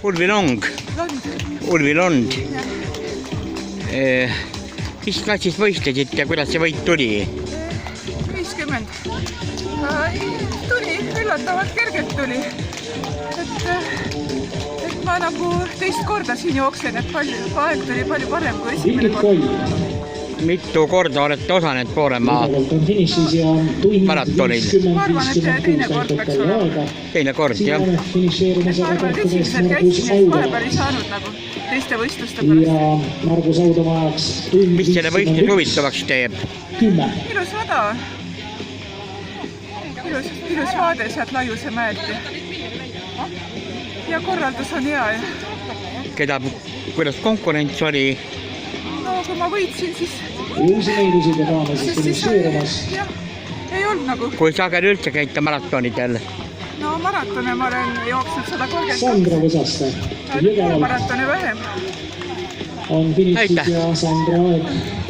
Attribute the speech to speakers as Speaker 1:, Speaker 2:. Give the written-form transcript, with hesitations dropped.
Speaker 1: Ulvilong. Ulvilond. Mis klassis võistlesid ja kuidas see võit tuli?
Speaker 2: 50. Tuli, üllatavalt kergelt tuli. Et ma nagu teist korda siin jooksen, et aeg tuli palju parem kui esimene kord.
Speaker 1: Mitu korda olete osanud Pooremaa maratonil?
Speaker 2: Ma arvan, et teine kord peaks olema.
Speaker 1: Teine kord, jah.
Speaker 2: Ma arvan, et esimesed käisin, et vahepeal ei saanud nagu teiste võistluste pärast.
Speaker 1: Mis selle võistlus huvitavaks teeb?
Speaker 2: Ilus rada. Ilus vaade sealt Laiuse mäelt. Ja korraldus on hea.
Speaker 1: Kuidas konkurents oli?
Speaker 2: No kui ma võitsin, siis ei olnud nagu.
Speaker 1: Kui sageli üldse käite maratonidel?
Speaker 2: No maratone ma olen jooksnud 132.
Speaker 3: Sandra Võsaste.
Speaker 2: Maratone vähem.
Speaker 3: On finišis ja Sandra aeg